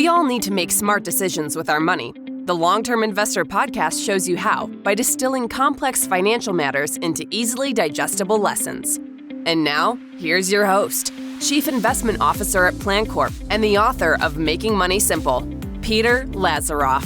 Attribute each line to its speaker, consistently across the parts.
Speaker 1: all need to make smart decisions with our money. The Long-Term Investor podcast shows you how by distilling complex financial matters into easily digestible lessons. And now, here's your host, Chief Investment Officer at PlanCorp and the author of Making Money Simple, Peter Lazaroff.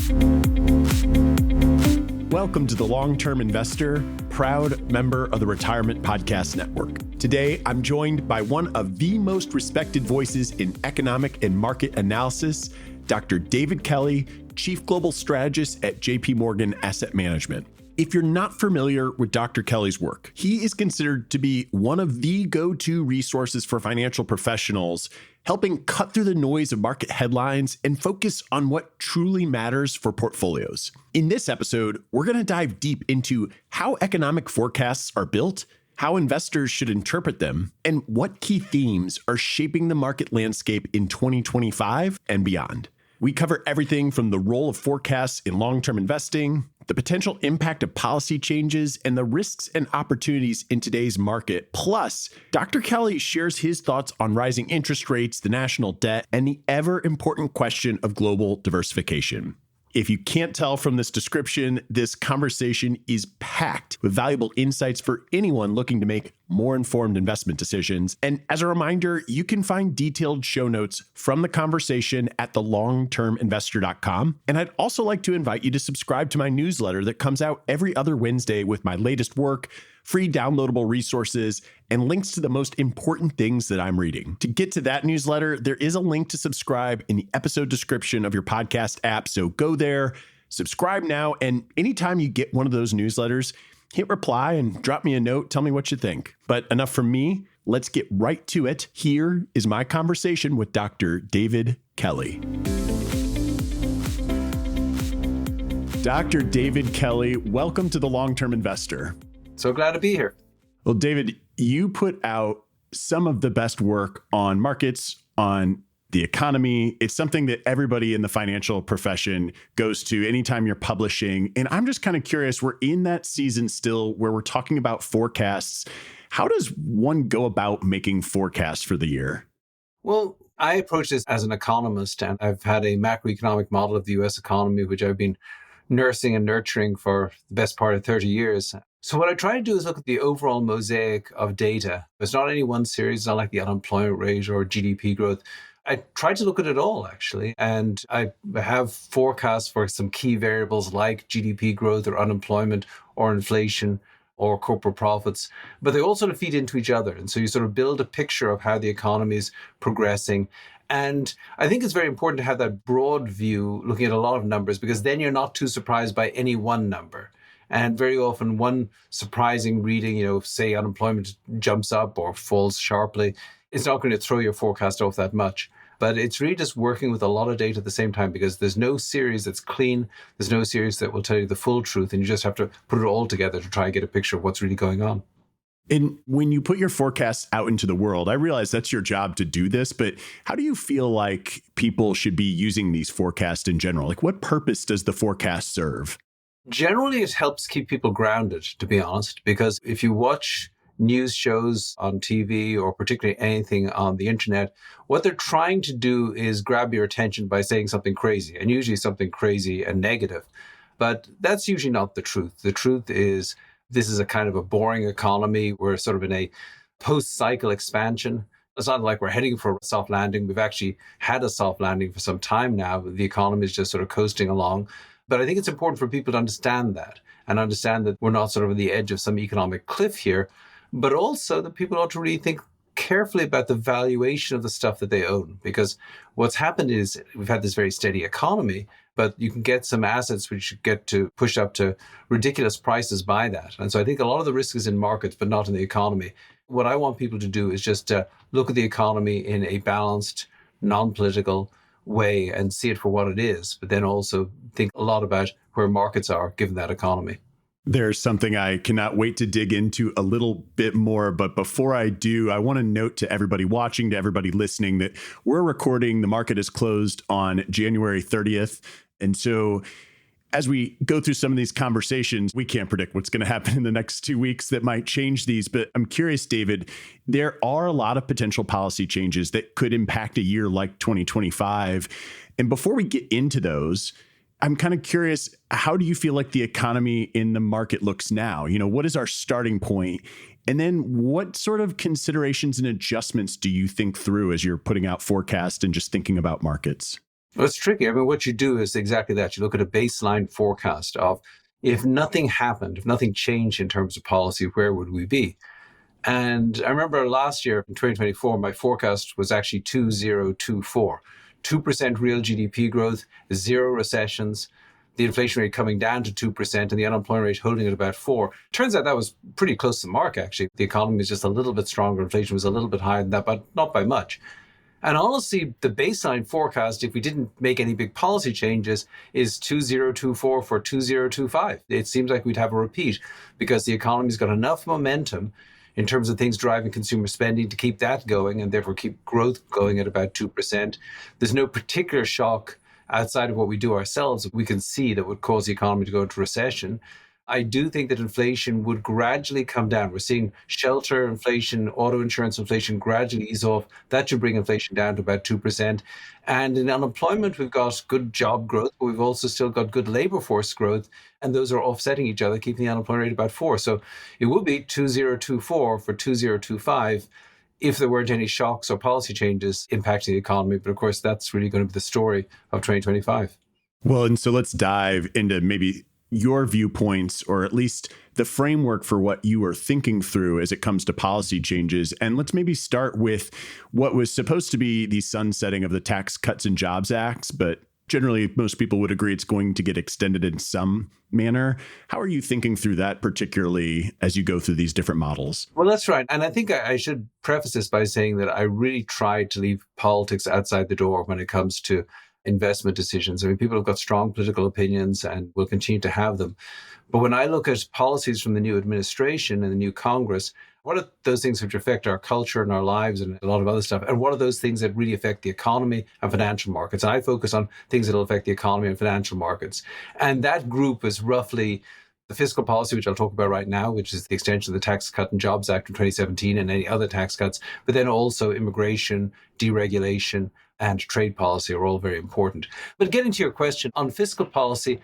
Speaker 2: Welcome to the Long-Term Investor, proud member of the Retirement Podcast Network. Today, I'm joined by one of the most respected voices in economic and market analysis, Dr. David Kelly, Chief Global Strategist at JPMorgan Asset Management. If you're not familiar with Dr. Kelly's work, he is considered to be one of the go-to resources for financial professionals, helping cut through the noise of market headlines and focus on what truly matters for portfolios. In this episode, we're going to dive deep into how economic forecasts are built, how investors should interpret them, and what key themes are shaping the market landscape in 2025 and beyond. We cover everything from the role of forecasts in long-term investing, the potential impact of policy changes, and the risks and opportunities in today's market. Plus, Dr. Kelly shares his thoughts on rising interest rates, the national debt, and the ever-important question of global diversification. If you can't tell from this description, this conversation is packed with valuable insights for anyone looking to make more informed investment decisions. And as a reminder, you can find detailed show notes from the conversation at thelongterminvestor.com. And I'd also like to invite you to subscribe to my newsletter that comes out every other Wednesday with my latest work, free downloadable resources, and links to the most important things that I'm reading. To get to that newsletter, there is a link to subscribe in the episode description of your podcast app. So go there, subscribe now, and anytime you get one of those newsletters, hit reply and drop me a note. Tell me what you think. But enough from me. Let's get right to it. Here is my conversation with Dr. David Kelly. Dr. David Kelly, welcome to the Long-Term Investor.
Speaker 3: So glad to be here.
Speaker 2: Well, David, you put out some of the best work on markets, on the economy. It's something that everybody in the financial profession goes to anytime you're publishing. And I'm just kind of curious, we're in that season still where we're talking about forecasts. How does one go about making forecasts for the year?
Speaker 3: Well, I approach this as an economist, and I've had a macroeconomic model of the US economy, which I've been nursing and nurturing for the best part of 30 years. So what I try to do is look at the overall mosaic of data. It's not any one series, it's not like the unemployment rate or GDP growth. I try to look at it all, actually. And I have forecasts for some key variables like GDP growth or unemployment or inflation or corporate profits, but they all sort of feed into each other. And so you sort of build a picture of how the economy is progressing. And I think it's very important to have that broad view looking at a lot of numbers, because then you're not too surprised by any one number. And very often one surprising reading, say unemployment jumps up or falls sharply, it's not going to throw your forecast off that much. But it's really just working with a lot of data at the same time, because there's no series that's clean. There's no series that will tell you the full truth. And you just have to put it all together to try and get a picture of what's really going on.
Speaker 2: And when you put your forecasts out into the world, I realize that's your job to do this, but how do you feel like people should be using these forecasts in general? Like, what purpose does the forecast serve?
Speaker 3: Generally, it helps keep people grounded, to be honest, because if you watch news shows on TV or particularly anything on the internet, what they're trying to do is grab your attention by saying something crazy, and usually something crazy and negative. But that's usually not the truth. The truth is this is a kind of a boring economy. We're sort of in a post-cycle expansion. It's not like we're heading for a soft landing. We've actually had a soft landing for some time now. The economy is just sort of coasting along. But I think it's important for people to understand that and understand that we're not sort of on the edge of some economic cliff here, but also that people ought to really think carefully about the valuation of the stuff that they own. Because what's happened is we've had this very steady economy, but you can get some assets which get to push up to ridiculous prices by that. And so I think a lot of the risk is in markets, but not in the economy. What I want people to do is just look at the economy in a balanced, non-political way and see it for what it is, but then also think a lot about where markets are given that economy.
Speaker 2: There's something I cannot wait to dig into a little bit more. But before I do, I want to note to everybody watching, to everybody listening, that we're recording. The market is closed on January 30th. And so As we go through some of these conversations, we can't predict what's going to happen in the next 2 weeks that might change these. But I'm curious, David, there are a lot of potential policy changes that could impact a year like 2025. And before we get into those, I'm kind of curious, how do you feel like the economy in the market looks now? What is our starting point? And then what sort of considerations and adjustments do you think through as you're putting out forecasts and just thinking about markets?
Speaker 3: Well, it's tricky. I mean, what you do is exactly that. You look at a baseline forecast of if nothing happened, if nothing changed in terms of policy, where would we be? And I remember last year in 2024, my forecast was actually 2024, 2% real GDP growth, 0 recessions, the inflation rate coming down to 2% and the unemployment rate holding at about 4%. Turns out that was pretty close to the mark, actually. The economy was just a little bit stronger. Inflation was a little bit higher than that, but not by much. And honestly, the baseline forecast, if we didn't make any big policy changes, is 2024 for 2025. It seems like we'd have a repeat because the economy's got enough momentum in terms of things driving consumer spending to keep that going and therefore keep growth going at about 2%. There's no particular shock outside of what we do ourselves we can see that would cause the economy to go into recession. I do think that inflation would gradually come down. We're seeing shelter inflation, auto insurance inflation gradually ease off. That should bring inflation down to about 2%. And in unemployment, we've got good job growth, but we've also still got good labor force growth. And those are offsetting each other, keeping the unemployment rate about 4%. So it would be 2024 for 2025 if there weren't any shocks or policy changes impacting the economy. But of course, that's really going to be the story of 2025.
Speaker 2: Well, and so let's dive into maybe your viewpoints, or at least the framework for what you are thinking through as it comes to policy changes. And let's maybe start with what was supposed to be the sunsetting of the Tax Cuts and Jobs Acts, but generally most people would agree it's going to get extended in some manner. How are you thinking through that, particularly as you go through these different models?
Speaker 3: Well, that's right. And I think I should preface this by saying that I really tried to leave politics outside the door when it comes to investment decisions. I mean, people have got strong political opinions and will continue to have them. But when I look at policies from the new administration and the new Congress, what are those things which affect our culture and our lives and a lot of other stuff? And what are those things that really affect the economy and financial markets? And I focus on things that will affect the economy and financial markets. And that group is roughly the fiscal policy, which I'll talk about right now, which is the extension of the Tax Cut and Jobs Act of 2017 and any other tax cuts, but then also immigration, deregulation, and trade policy are all very important. But getting to your question on fiscal policy,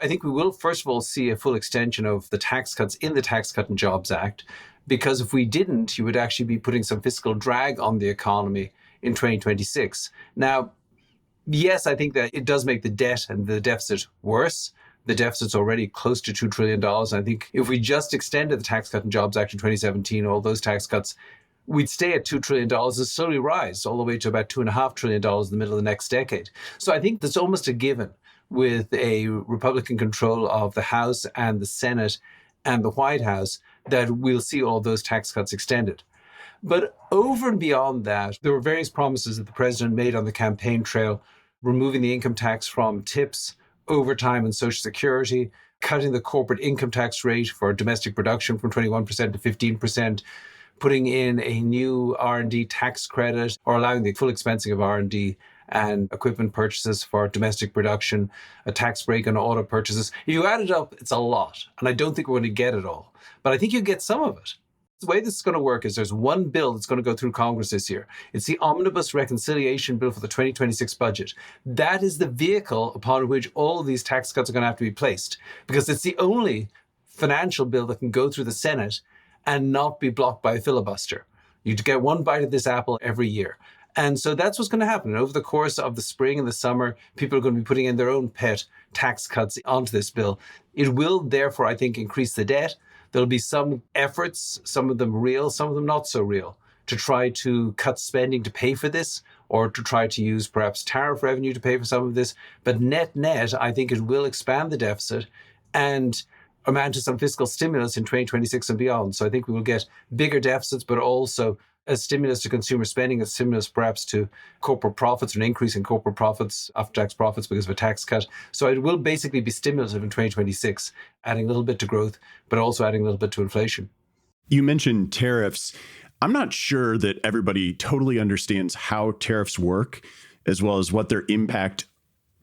Speaker 3: I think we will, first of all, see a full extension of the tax cuts in the Tax Cut and Jobs Act, because if we didn't, you would actually be putting some fiscal drag on the economy in 2026. Now, yes, I think that it does make the debt and the deficit worse. The deficit's already close to $2 trillion. I think if we just extended the Tax Cut and Jobs Act in 2017, all those tax cuts, we'd stay at $2 trillion and slowly rise all the way to about $2.5 trillion in the middle of the next decade. So I think that's almost a given with a Republican control of the House and the Senate and the White House that we'll see all those tax cuts extended. But over and beyond that, there were various promises that the president made on the campaign trail, removing the income tax from tips, overtime and Social Security, cutting the corporate income tax rate for domestic production from 21% to 15%, putting in a new R&D tax credit or allowing the full expensing of R&D and equipment purchases for domestic production, a tax break on auto purchases. If you add it up, it's a lot. And I don't think we're going to get it all. But I think you get some of it. The way this is going to work is there's one bill that's going to go through Congress this year. It's the Omnibus Reconciliation Bill for the 2026 budget. That is the vehicle upon which all of these tax cuts are going to have to be placed, because it's the only financial bill that can go through the Senate and not be blocked by a filibuster. You get one bite of this apple every year. And so that's what's going to happen. And over the course of the spring and the summer, people are going to be putting in their own pet tax cuts onto this bill. It will, therefore, I think, increase the debt. There'll be some efforts, some of them real, some of them not so real, to try to cut spending to pay for this, or to try to use perhaps tariff revenue to pay for some of this. But net, I think it will expand the deficit and amount to some fiscal stimulus in 2026 and beyond. So I think we will get bigger deficits, but also a stimulus to consumer spending, a stimulus perhaps to corporate profits, or an increase in corporate profits, after-tax profits because of a tax cut. So it will basically be stimulative in 2026, adding a little bit to growth, but also adding a little bit to inflation.
Speaker 2: You mentioned tariffs. I'm not sure that everybody totally understands how tariffs work, as well as what their impact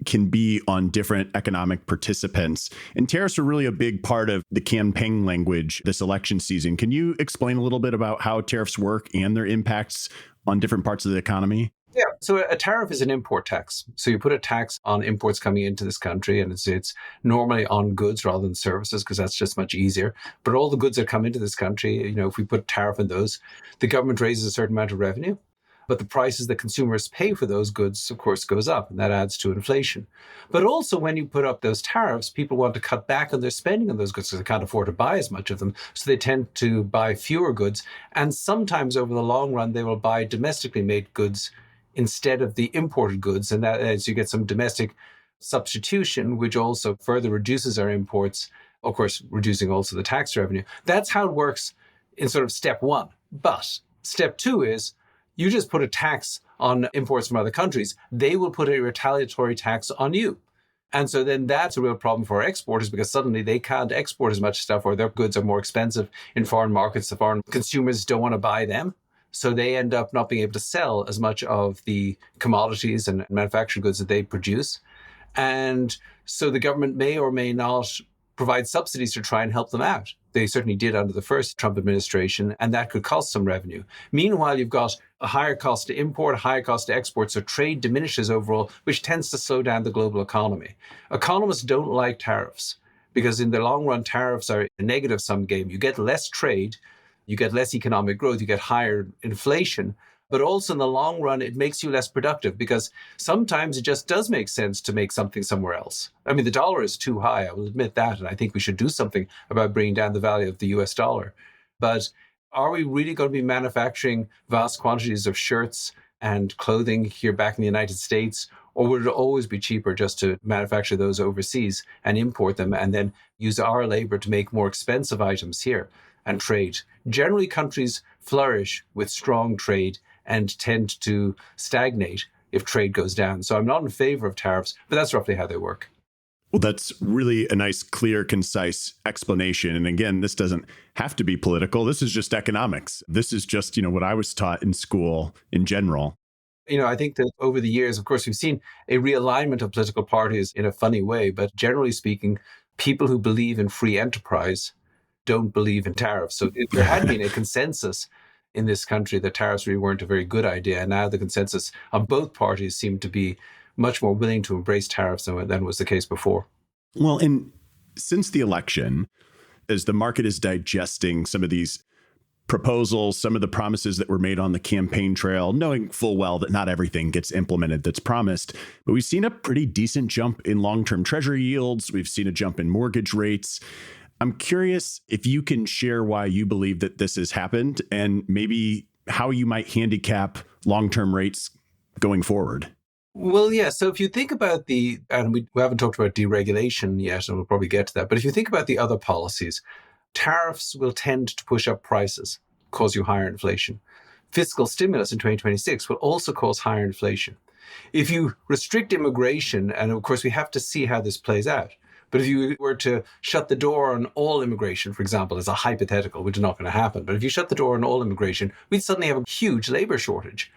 Speaker 2: can be on different economic participants. And tariffs are really a big part of the campaign language this election season. Can you explain a little bit about how tariffs work and their impacts on different parts of the economy?
Speaker 3: Yeah. So a tariff is an import tax. So you put a tax on imports coming into this country, and it's normally on goods rather than services, because that's just much easier. But all the goods that come into this country, if we put tariff on those, the government raises a certain amount of revenue. But the prices that consumers pay for those goods, of course, goes up, and that adds to inflation. But also, when you put up those tariffs, people want to cut back on their spending on those goods because they can't afford to buy as much of them. So they tend to buy fewer goods. And sometimes over the long run, they will buy domestically made goods instead of the imported goods. And that as you get some domestic substitution, which also further reduces our imports, of course, reducing also the tax revenue. That's how it works in sort of step one. But step two is, you just put a tax on imports from other countries, they will put a retaliatory tax on you. And so then that's a real problem for our exporters, because suddenly they can't export as much stuff, or their goods are more expensive in foreign markets. The foreign consumers don't want to buy them. So they end up not being able to sell as much of the commodities and manufactured goods that they produce. And so the government may or may not provide subsidies to try and help them out. They certainly did under the first Trump administration, and that could cost some revenue. Meanwhile, you've got a higher cost to import, a higher cost to export, so trade diminishes overall, which tends to slow down the global economy. Economists don't like tariffs because in the long run, tariffs are a negative sum game. You get less trade, you get less economic growth, you get higher inflation, but also in the long run, it makes you less productive, because sometimes it just does make sense to make something somewhere else. I mean, the dollar is too high, I will admit that, and I think we should do something about bringing down the value of the US dollar. But are we really going to be manufacturing vast quantities of shirts and clothing here back in the United States? Or would it always be cheaper just to manufacture those overseas and import them and then use our labor to make more expensive items here and trade? Generally, countries flourish with strong trade and tend to stagnate if trade goes down. So I'm not in favor of tariffs, but that's roughly how they work.
Speaker 2: Well, that's really a nice, clear, concise explanation. And again, this doesn't have to be political. This is just economics. This is just, what I was taught in school in general.
Speaker 3: I think that over the years, of course, we've seen a realignment of political parties in a funny way, but generally speaking, people who believe in free enterprise don't believe in tariffs. So there had been a consensus in this country that tariffs really weren't a very good idea. And now the consensus on both parties seem to be much more willing to embrace tariffs than was the case before.
Speaker 2: Well, and since the election, as the market is digesting some of these proposals, some of the promises that were made on the campaign trail, knowing full well that not everything gets implemented that's promised, but we've seen a pretty decent jump in long-term treasury yields. We've seen a jump in mortgage rates. I'm curious if you can share why you believe that this has happened and maybe how you might handicap long-term rates going forward.
Speaker 3: Well, yeah. So if you think about and we haven't talked about deregulation yet, and we'll probably get to that, but if you think about the other policies, tariffs will tend to push up prices, cause you higher inflation. Fiscal stimulus in 2026 will also cause higher inflation. If you restrict immigration, and of course we have to see how this plays out, but if you were to shut the door on all immigration, for example, as a hypothetical, which is not going to happen, but if you shut the door on all immigration, we'd suddenly have a huge labor shortage,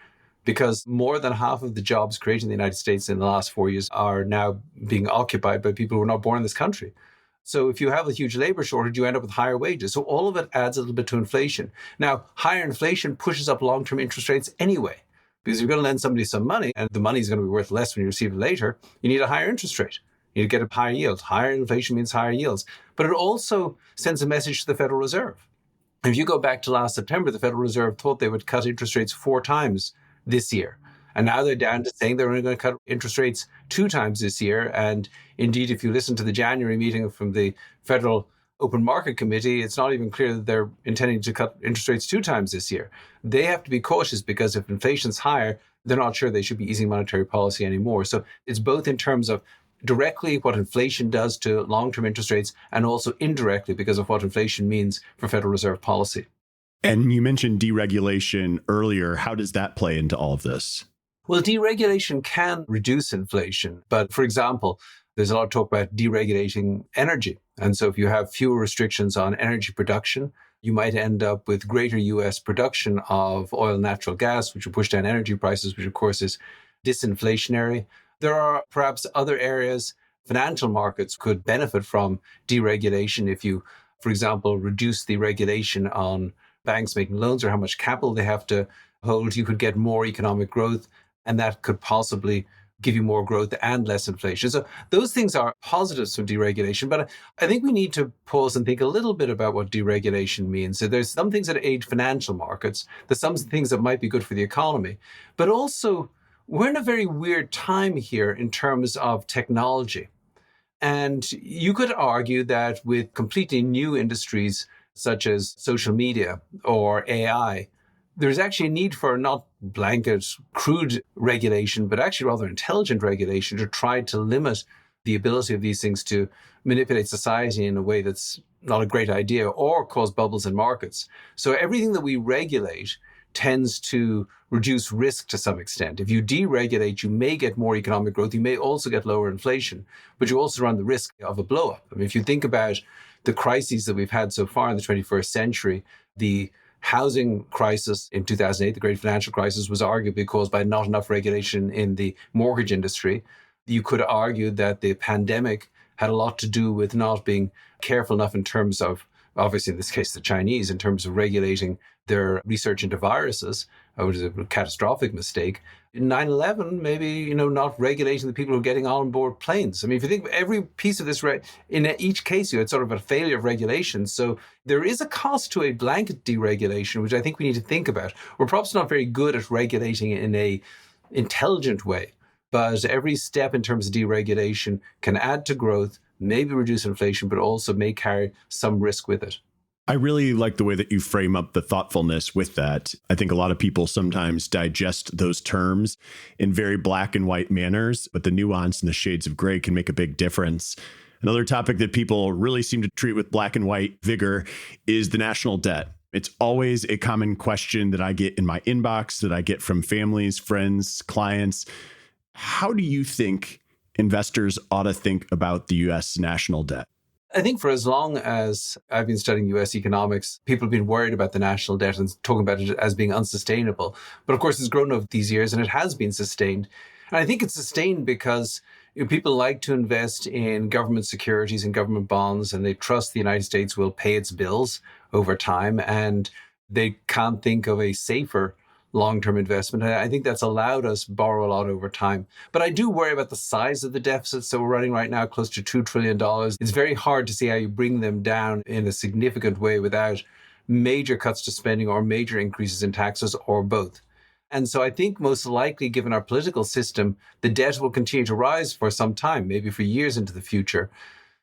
Speaker 3: because more than half of the jobs created in the United States in the last 4 years are now being occupied by people who were not born in this country. So if you have a huge labor shortage, you end up with higher wages. So all of it adds a little bit to inflation. Now, higher inflation pushes up long-term interest rates anyway, because if you're going to lend somebody some money and the money is going to be worth less when you receive it later, you need a higher interest rate. You need to get a higher yield. Higher inflation means higher yields. But it also sends a message to the Federal Reserve. If you go back to last September, the Federal Reserve thought they would cut interest rates 4 times this year. And now they're down to saying they're only going to cut interest rates 2 times this year. And indeed, if you listen to the January meeting from the Federal Open Market Committee, it's not even clear that they're intending to cut interest rates 2 times this year. They have to be cautious, because if inflation's higher, they're not sure they should be easing monetary policy anymore. So it's both in terms of directly what inflation does to long-term interest rates, and also indirectly because of what inflation means for Federal Reserve policy.
Speaker 2: And you mentioned deregulation earlier. How does that play into all of this?
Speaker 3: Well, deregulation can reduce inflation. But for example, there's a lot of talk about deregulating energy. And so if you have fewer restrictions on energy production, you might end up with greater US production of oil and natural gas, which will push down energy prices, which of course is disinflationary. There are perhaps other areas financial markets could benefit from deregulation if you, for example, reduce the regulation on banks making loans or how much capital they have to hold. You could get more economic growth, and that could possibly give you more growth and less inflation. So those things are positives from deregulation. But I think we need to pause and think a little bit about what deregulation means. So there's some things that aid financial markets. There's some things that might be good for the economy. But also, we're in a very weird time here in terms of technology. And you could argue that with completely new industries such as social media or AI, there's actually a need for not blanket, crude regulation, but actually rather intelligent regulation to try to limit the ability of these things to manipulate society in a way that's not a great idea or cause bubbles in markets. So everything that we regulate tends to reduce risk to some extent. If you deregulate, you may get more economic growth. You may also get lower inflation, but you also run the risk of a blow up. I mean, if you think about the crises that we've had so far in the 21st century, the housing crisis in 2008, the great financial crisis, was arguably caused by not enough regulation in the mortgage industry. You could argue that the pandemic had a lot to do with not being careful enough in terms of, obviously in this case, the Chinese, in terms of regulating their research into viruses, which is a catastrophic mistake. In 9/11, maybe, not regulating the people who are getting on board planes. I mean, if you think every piece of this, in each case, you had sort of a failure of regulation. So there is a cost to a blanket deregulation, which I think we need to think about. We're perhaps not very good at regulating in a intelligent way, but every step in terms of deregulation can add to growth, maybe reduce inflation, but also may carry some risk with it.
Speaker 2: I really like the way that you frame up the thoughtfulness with that. I think a lot of people sometimes digest those terms in very black and white manners, but the nuance and the shades of gray can make a big difference. Another topic that people really seem to treat with black and white vigor is the national debt. It's always a common question that I get in my inbox, that I get from families, friends, clients. How do you think investors ought to think about the U.S. national debt?
Speaker 3: I think for as long as I've been studying US economics, people have been worried about the national debt and talking about it as being unsustainable. But of course, it's grown over these years and it has been sustained. And I think it's sustained because people like to invest in government securities and government bonds, and they trust the United States will pay its bills over time. And they can't think of a safer long-term investment. I think that's allowed us to borrow a lot over time. But I do worry about the size of the deficits that we're running right now, close to $2 trillion. It's very hard to see how you bring them down in a significant way without major cuts to spending or major increases in taxes or both. And so I think most likely, given our political system, the debt will continue to rise for some time, maybe for years into the future.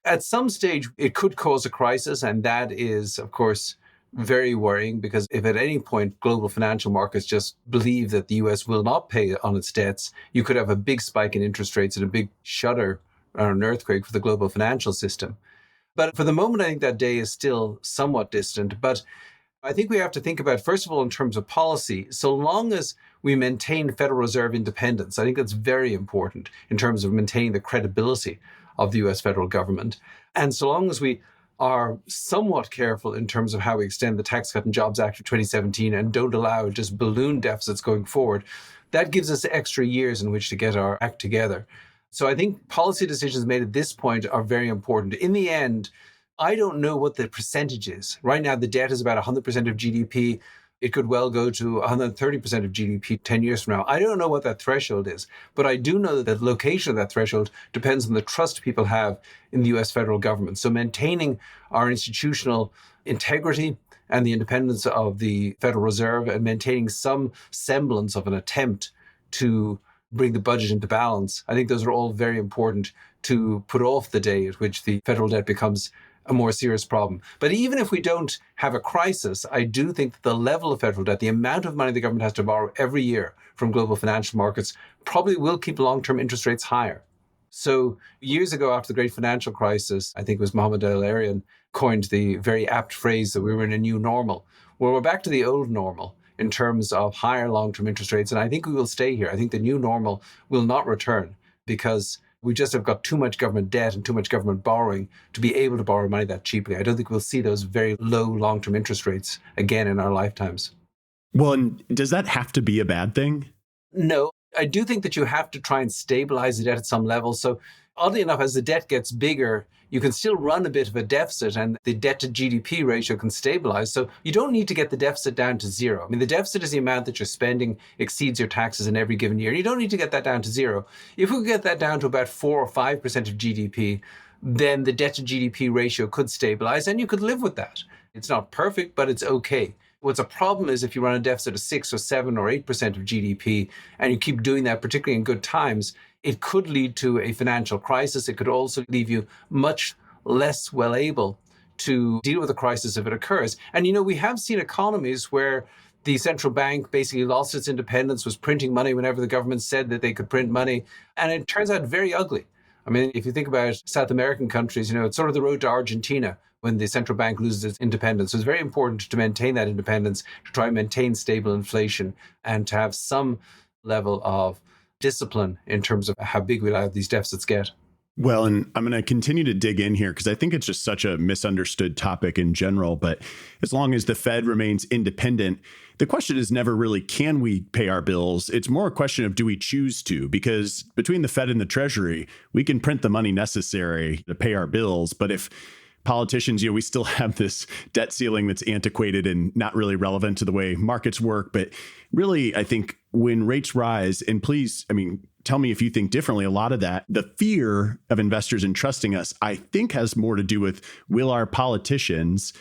Speaker 3: At some stage, it could cause a crisis, and that is, of course, very worrying, because if at any point global financial markets just believe that the US will not pay on its debts, you could have a big spike in interest rates and a big shudder or an earthquake for the global financial system. But for the moment, I think that day is still somewhat distant. But I think we have to think about, first of all, in terms of policy, so long as we maintain Federal Reserve independence, I think that's very important in terms of maintaining the credibility of the US federal government. And so long as we are somewhat careful in terms of how we extend the Tax Cut and Jobs Act of 2017 and don't allow just balloon deficits going forward, that gives us extra years in which to get our act together. So I think policy decisions made at this point are very important. In the end, I don't know what the percentage is. Right now, the debt is about 100% of GDP. It could well go to 130% of GDP 10 years from now. I don't know what that threshold is, but I do know that the location of that threshold depends on the trust people have in the US federal government. So maintaining our institutional integrity and the independence of the Federal Reserve and maintaining some semblance of an attempt to bring the budget into balance, I think those are all very important to put off the day at which the federal debt becomes a more serious problem. But even if we don't have a crisis, I do think that the level of federal debt, the amount of money the government has to borrow every year from global financial markets, probably will keep long-term interest rates higher. So years ago, after the great financial crisis, I think it was Mohammed El-Arian coined the very apt phrase that we were in a new normal. Well, we're back to the old normal in terms of higher long-term interest rates. And I think we will stay here. I think the new normal will not return, because we just have got too much government debt and too much government borrowing to be able to borrow money that cheaply. I don't think we'll see those very low long-term interest rates again in our lifetimes.
Speaker 2: Well, and does that have to be a bad thing?
Speaker 3: No. I do think that you have to try and stabilize the debt at some level. So oddly enough, as the debt gets bigger, you can still run a bit of a deficit and the debt to GDP ratio can stabilize. So you don't need to get the deficit down to zero. I mean, the deficit is the amount that you're spending exceeds your taxes in every given year. You don't need to get that down to zero. If we could get that down to about 4 or 5% of GDP, then the debt to GDP ratio could stabilize and you could live with that. It's not perfect, but it's okay. What's a problem is if you run a deficit of 6 or 7 or 8% of GDP and you keep doing that, particularly in good times, it could lead to a financial crisis. It could also leave you much less well able to deal with a crisis if it occurs. And, we have seen economies where the central bank basically lost its independence, was printing money whenever the government said that they could print money. And it turns out very ugly. I mean, if you think about South American countries, it's sort of the road to Argentina when the central bank loses its independence. So it's very important to maintain that independence, to try and maintain stable inflation and to have some level of discipline in terms of how big we allow these deficits get.
Speaker 2: Well, and I'm going to continue to dig in here because I think it's just such a misunderstood topic in general. But as long as the Fed remains independent, the question is never really, can we pay our bills? It's more a question of, do we choose to? Because between the Fed and the Treasury, we can print the money necessary to pay our bills. But if politicians, we still have this debt ceiling that's antiquated and not really relevant to the way markets work. But really, I think when rates rise, and please, tell me if you think differently, a lot of that, the fear of investors entrusting us, I think has more to do with, will our politicians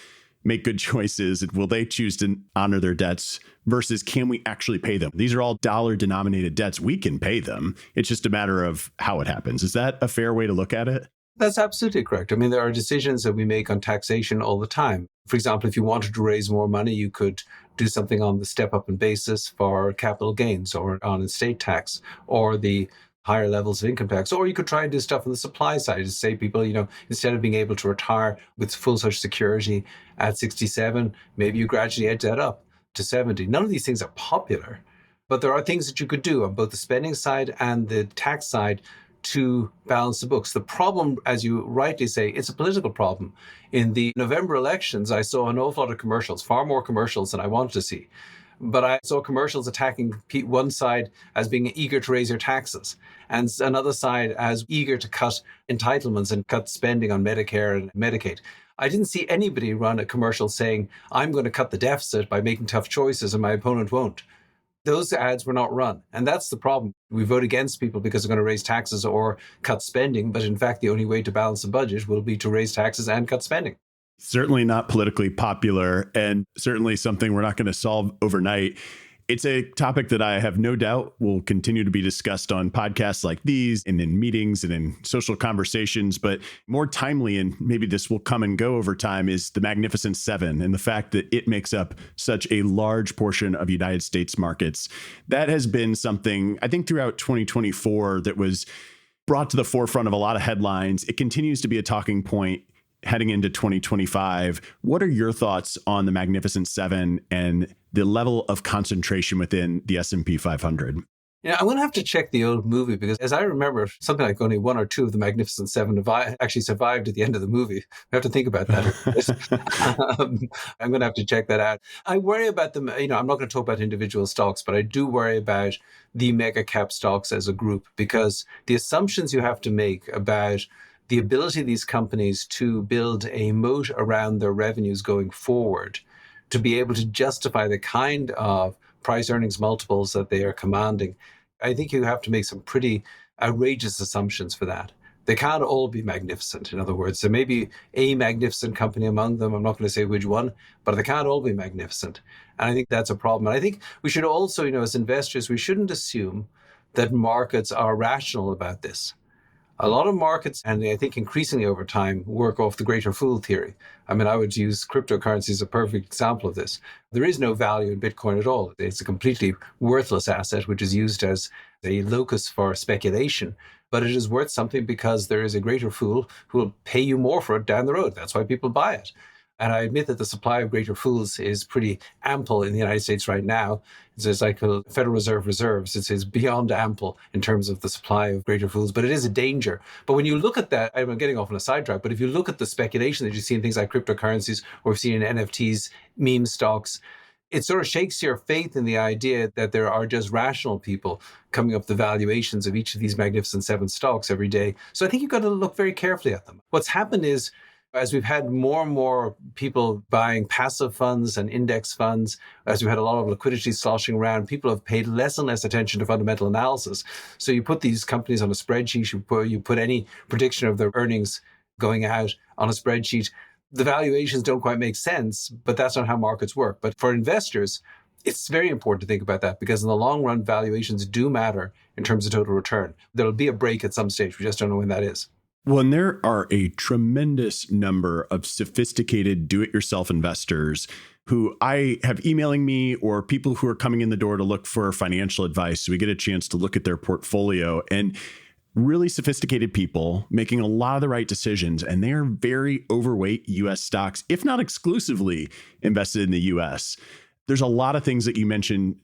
Speaker 2: make good choices? And will they choose to honor their debts versus can we actually pay them? These are all dollar denominated debts. We can pay them. It's just a matter of how it happens. Is that a fair way to look at it?
Speaker 3: That's absolutely correct. I mean, there are decisions that we make on taxation all the time. For example, if you wanted to raise more money, you could do something on the step up in basis for capital gains or on estate tax or the higher levels of income tax. Or you could try and do stuff on the supply side to say people, instead of being able to retire with full Social Security at 67, maybe you gradually edge that up to 70. None of these things are popular, but there are things that you could do on both the spending side and the tax side to balance the books. The problem, as you rightly say, it's a political problem. In the November elections, I saw an awful lot of commercials, far more commercials than I wanted to see. But I saw commercials attacking one side as being eager to raise your taxes and another side as eager to cut entitlements and cut spending on Medicare and Medicaid. I didn't see anybody run a commercial saying, I'm going to cut the deficit by making tough choices and my opponent won't. Those ads were not run. And that's the problem. We vote against people because they're going to raise taxes or cut spending. But in fact, the only way to balance the budget will be to raise taxes and cut spending.
Speaker 2: Certainly not politically popular and certainly something we're not going to solve overnight. It's a topic that I have no doubt will continue to be discussed on podcasts like these and in meetings and in social conversations. But more timely, and maybe this will come and go over time, is the Magnificent Seven and the fact that it makes up such a large portion of United States markets. That has been something, I think, throughout 2024 that was brought to the forefront of a lot of headlines. It continues to be a talking point heading into 2025. What are your thoughts on the Magnificent Seven and the level of concentration within the S&P 500?
Speaker 3: I'm going to have to check the old movie because as I remember, something like only 1 or 2 of the Magnificent Seven actually survived at the end of the movie. I have to think about that. I'm going to have to check that out. I worry about them. I'm not going to talk about individual stocks, but I do worry about the mega cap stocks as a group because the assumptions you have to make about the ability of these companies to build a moat around their revenues going forward, to be able to justify the kind of price earnings multiples that they are commanding. I think you have to make some pretty outrageous assumptions for that. They can't all be magnificent. In other words, there may be a magnificent company among them. I'm not going to say which one, but they can't all be magnificent. And I think that's a problem. And I think we should also, as investors, we shouldn't assume that markets are rational about this. A lot of markets, and I think increasingly over time, work off the greater fool theory. I mean, I would use cryptocurrency as a perfect example of this. There is no value in Bitcoin at all. It's a completely worthless asset, which is used as a locus for speculation. But it is worth something because there is a greater fool who will pay you more for it down the road. That's why people buy it. And I admit that the supply of greater fools is pretty ample in the United States right now. It's like a Federal Reserve reserves. It's beyond ample in terms of the supply of greater fools, but it is a danger. But when you look at that, I'm getting off on a sidetrack, but if you look at the speculation that you see in things like cryptocurrencies or we've seen in NFTs, meme stocks, it sort of shakes your faith in the idea that there are just rational people coming up with the valuations of each of these magnificent seven stocks every day. So I think you've got to look very carefully at them. What's happened is, as we've had more and more people buying passive funds and index funds, as we've had a lot of liquidity sloshing around, people have paid less and less attention to fundamental analysis. So you put these companies on a spreadsheet, you put any prediction of their earnings going out on a spreadsheet. The valuations don't quite make sense, but that's not how markets work. But for investors, it's very important to think about that, because in the long run, valuations do matter in terms of total return. There'll be a break at some stage. We just don't know when that is.
Speaker 2: Well, and there are a tremendous number of sophisticated do-it-yourself investors who I have emailing me, or people who are coming in the door to look for financial advice. So we get a chance to look at their portfolio, and really sophisticated people making a lot of the right decisions. And they are very overweight U.S. stocks, if not exclusively invested in the U.S. There's a lot of things that you mentioned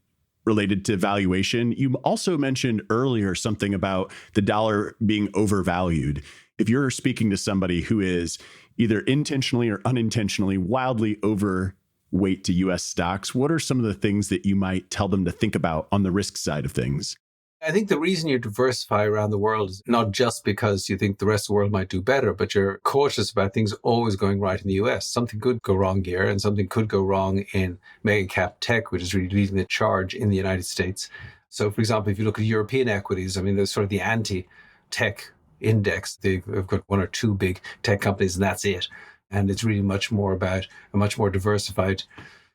Speaker 2: related to valuation. You also mentioned earlier something about the dollar being overvalued. If you're speaking to somebody who is either intentionally or unintentionally wildly overweight to U.S. stocks, what are some of the things that you might tell them to think about on the risk side of things?
Speaker 3: I think the reason you diversify around the world is not just because you think the rest of the world might do better, but you're cautious about things always going right in the US. Something could go wrong here, and something could go wrong in mega cap tech, which is really leading the charge in the United States. So, for example, if you look at European equities, I mean, there's sort of the anti-tech index. They've got one or two big tech companies, and that's it. And it's really much more about a much more diversified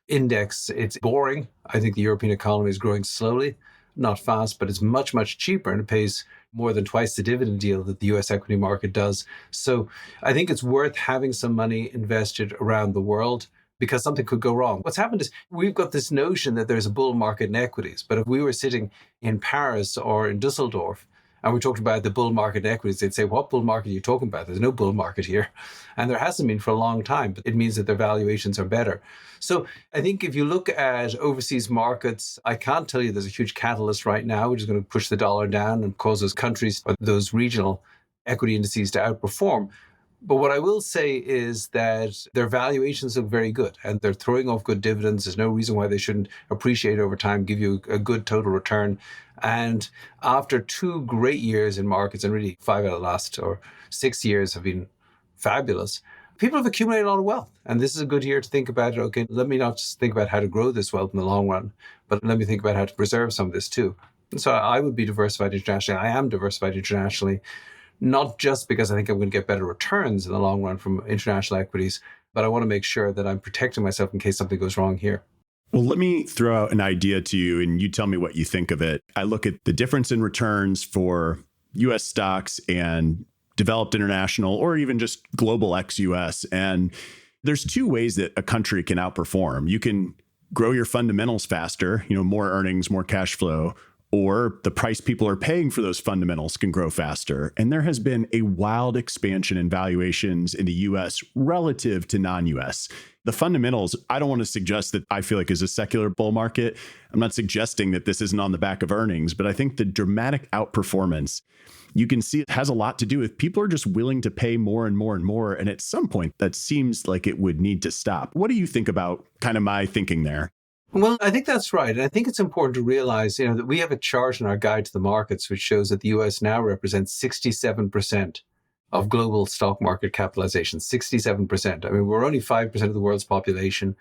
Speaker 3: index. It's boring. I think the European economy is growing slowly, not fast, but it's much, much cheaper, and it pays more than twice the dividend yield that the US equity market does. So I think it's worth having some money invested around the world, because something could go wrong. What's happened is we've got this notion that there's a bull market in equities, but if we were sitting in Paris or in Dusseldorf and we talked about the bull market in equities, they'd say, what bull market are you talking about? There's no bull market here. And there hasn't been for a long time, but it means that their valuations are better. So I think if you look at overseas markets, I can't tell you there's a huge catalyst right now, which is going to push the dollar down and cause those countries or those regional equity indices to outperform. But what I will say is that their valuations look very good, and they're throwing off good dividends. There's no reason why they shouldn't appreciate over time, give you a good total return. And after 2 great years in markets, and really 5 out of the last or 6 years have been fabulous, people have accumulated a lot of wealth. And this is a good year to think about, okay, let me not just think about how to grow this wealth in the long run, but let me think about how to preserve some of this too. And so I would be diversified internationally. I am diversified internationally, not just because I think I'm going to get better returns in the long run from international equities, but I want to make sure that I'm protecting myself in case something goes wrong here.
Speaker 2: Well, let me throw out an idea to you, and you tell me what you think of it. I look at the difference in returns for U.S. stocks and developed international, or even just global ex-US. And there's 2 ways that a country can outperform. You can grow your fundamentals faster, more earnings, more cash flow, or the price people are paying for those fundamentals can grow faster. And there has been a wild expansion in valuations in the US relative to non-US. The fundamentals, I don't want to suggest that I feel like is a secular bull market. I'm not suggesting that this isn't on the back of earnings, but I think the dramatic outperformance, you can see it has a lot to do with people are just willing to pay more and more and more. And at some point, that seems like it would need to stop. What do you think about kind of my thinking there?
Speaker 3: Well, I think that's right. And I think it's important to realize, that we have a chart in our guide to the markets, which shows that the US now represents 67% of global stock market capitalization, 67%. I mean, we're only 5% of the world's population,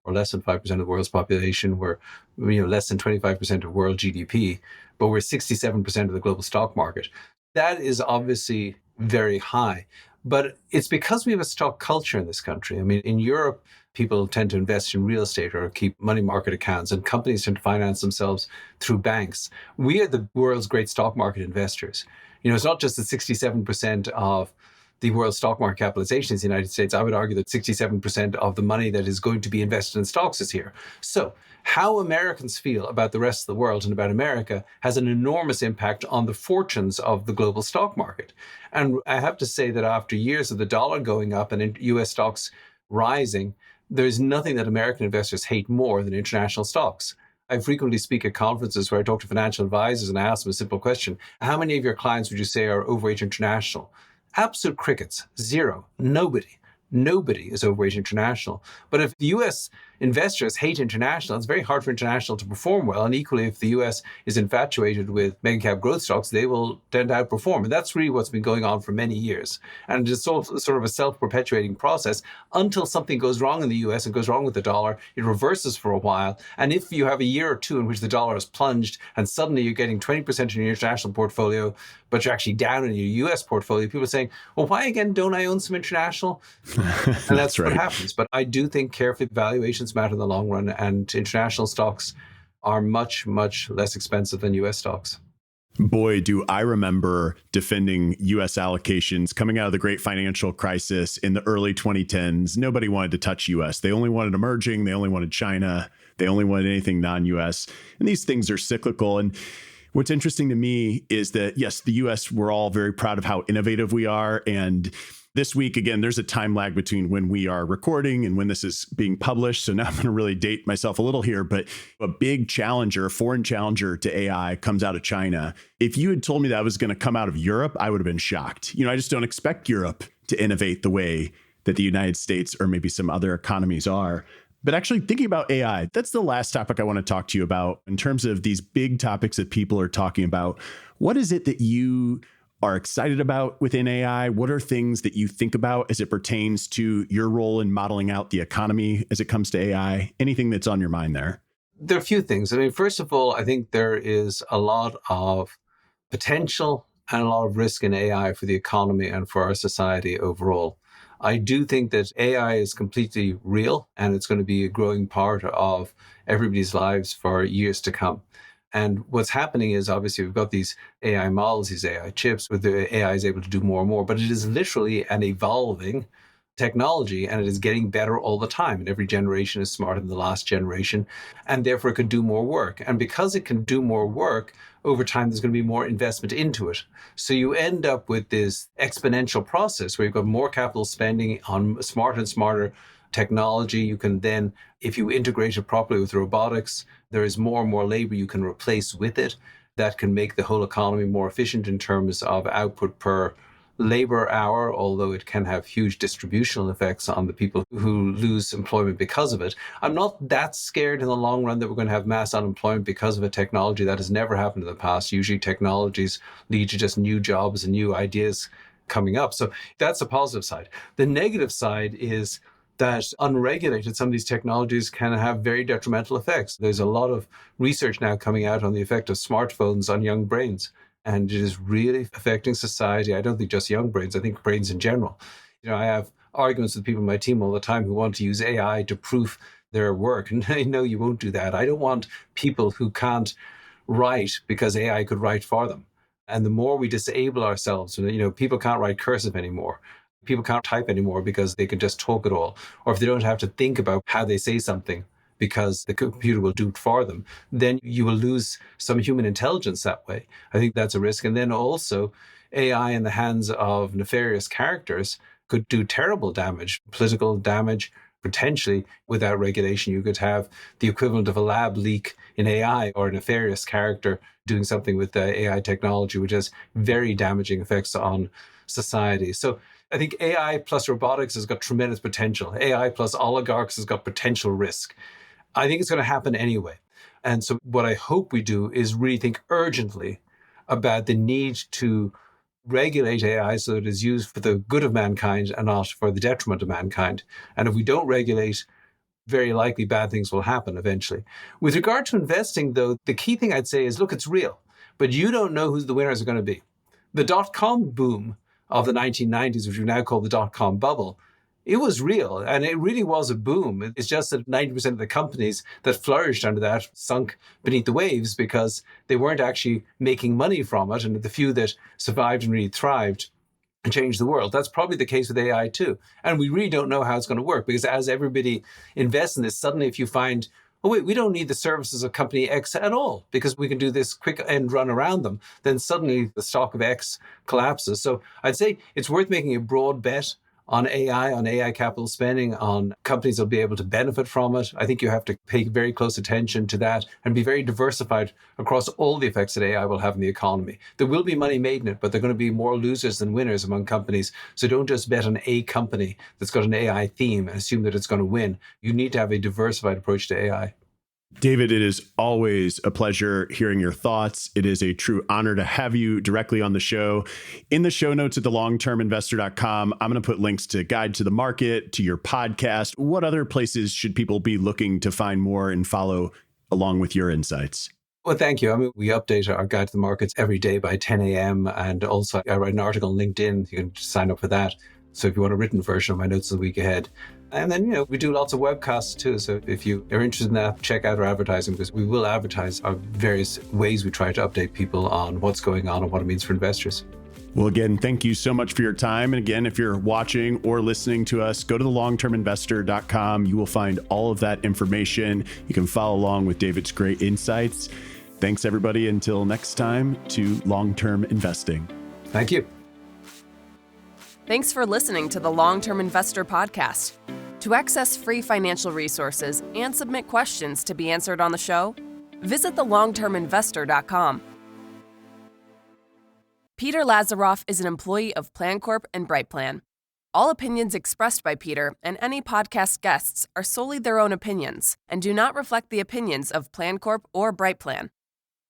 Speaker 3: or less than 5% of the world's population. We're, less than 25% of world GDP, but we're 67% of the global stock market. That is obviously very high, but it's because we have a stock culture in this country. I mean, in Europe, people tend to invest in real estate or keep money market accounts, and companies tend to finance themselves through banks. We are the world's great stock market investors. It's not just that 67% of the world stock market capitalization is the United States. I would argue that 67% of the money that is going to be invested in stocks is here. So how Americans feel about the rest of the world and about America has an enormous impact on the fortunes of the global stock market. And I have to say that after years of the dollar going up and US stocks rising, there's nothing that American investors hate more than international stocks. I frequently speak at conferences where I talk to financial advisors and I ask them a simple question. How many of your clients would you say are overweight international? Absolute crickets. 0. Nobody is overweight international. But if the US investors hate international, it's very hard for international to perform well. And equally, if the US is infatuated with mega cap growth stocks, they will tend to outperform. And that's really what's been going on for many years. And it's sort of a self-perpetuating process until something goes wrong in the US and goes wrong with the dollar. It reverses for a while. And if you have a year or two in which the dollar has plunged and suddenly you're getting 20% in your international portfolio, but you're actually down in your US portfolio, people are saying, well, why again don't I own some international? And that's right. What happens. But I do think careful valuations matter in the long run, and international stocks are much, much less expensive than US stocks.
Speaker 2: Boy, do I remember defending US allocations coming out of the great financial crisis in the early 2010s. Nobody wanted to touch US. They only wanted emerging. They only wanted China. They only wanted anything non-US. And these things are cyclical. And what's interesting to me is that, yes, the US, we're all very proud of how innovative we are. And this week, again, there's a time lag between when we are recording and when this is being published. So now I'm going to really date myself a little here, but a big challenger, a foreign challenger to AI comes out of China. If you had told me that was going to come out of Europe, I would have been shocked. I just don't expect Europe to innovate the way that the United States or maybe some other economies are. But actually thinking about AI, that's the last topic I want to talk to you about in terms of these big topics that people are talking about. What is it that you are excited about within AI? What are things that you think about as it pertains to your role in modeling out the economy as it comes to AI? Anything that's on your mind there?
Speaker 3: There are a few things. First of all, I think there is a lot of potential and a lot of risk in AI for the economy and for our society overall. I do think that AI is completely real and it's going to be a growing part of everybody's lives for years to come. And what's happening is obviously we've got these AI models, these AI chips, where the AI is able to do more and more, but it is literally an evolving technology and it is getting better all the time. And every generation is smarter than the last generation, and therefore it can do more work. And because it can do more work, over time, there's going to be more investment into it. So you end up with this exponential process where you've got more capital spending on smarter and smarter technology. You can then, if you integrate it properly with robotics, there is more and more labor you can replace with it. That can make the whole economy more efficient in terms of output per labor hour, although it can have huge distributional effects on the people who lose employment because of it. I'm not that scared in the long run that we're going to have mass unemployment because of a technology. That has never happened in the past. Usually technologies lead to just new jobs and new ideas coming up. So that's the positive side. The negative side is that unregulated, some of these technologies can have very detrimental effects. There's a lot of research now coming out on the effect of smartphones on young brains. And it is really affecting society. I don't think just young brains, I think brains in general. I have arguments with people on my team all the time who want to use AI to proof their work. And I know you won't do that. I don't want people who can't write because AI could write for them. And the more we disable ourselves, people can't write cursive anymore. People can't type anymore because they can just talk it all. Or if they don't have to think about how they say something, because the computer will do it for them, then you will lose some human intelligence that way. I think that's a risk. And then also AI in the hands of nefarious characters could do terrible damage, political damage. Potentially, without regulation, you could have the equivalent of a lab leak in AI or a nefarious character doing something with the AI technology, which has very damaging effects on society. So I think AI plus robotics has got tremendous potential. AI plus oligarchs has got potential risk. I think it's going to happen anyway. And so what I hope we do is really think urgently about the need to regulate AI so that it is used for the good of mankind and not for the detriment of mankind. And if we don't regulate, very likely bad things will happen eventually. With regard to investing, though, the key thing I'd say is, look, it's real, but you don't know who the winners are going to be. The dot-com boom of the 1990s, which we now call the dot-com bubble, it was real, and it really was a boom. It's just that 90% of the companies that flourished under that sunk beneath the waves because they weren't actually making money from it, and the few that survived and really thrived and changed the world. That's probably the case with AI too. And we really don't know how it's going to work, because as everybody invests in this, suddenly if you find, oh wait, we don't need the services of company X at all because we can do this quick end run around them, then suddenly the stock of X collapses. So I'd say it's worth making a broad bet on AI capital spending, on companies that will be able to benefit from it. I think you have to pay very close attention to that and be very diversified across all the effects that AI will have in the economy. There will be money made in it, but there are going to be more losers than winners among companies. So don't just bet on a company that's got an AI theme and assume that it's going to win. You need to have a diversified approach to AI.
Speaker 2: David, it is always a pleasure hearing your thoughts. It is a true honor to have you directly on the show. In the show notes at thelongterminvestor.com, I'm going to put links to Guide to the Market, to your podcast. What other places should people be looking to find more and follow along with your insights?
Speaker 3: Well, thank you. I mean, we update our Guide to the Markets every day by 10 a.m. And also I write an article on LinkedIn. You can sign up for that. So if you want a written version of my notes of the week ahead. And then, we do lots of webcasts too. So if you are interested in that, check out our advertising, because we will advertise our various ways we try to update people on what's going on and what it means for investors.
Speaker 2: Well, again, thank you so much for your time. And again, if you're watching or listening to us, go to thelongterminvestor.com. You will find all of that information. You can follow along with David's great insights. Thanks, everybody. Until next time, to long-term investing.
Speaker 3: Thank you.
Speaker 1: Thanks for listening to the Long-Term Investor Podcast. To access free financial resources and submit questions to be answered on the show, visit thelongterminvestor.com. Peter Lazaroff is an employee of PlanCorp and BrightPlan. All opinions expressed by Peter and any podcast guests are solely their own opinions and do not reflect the opinions of PlanCorp or BrightPlan.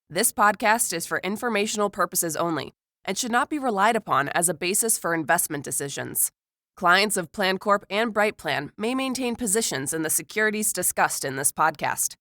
Speaker 1: This podcast is for informational purposes only and should not be relied upon as a basis for investment decisions. Clients of PlanCorp and BrightPlan may maintain positions in the securities discussed in this podcast.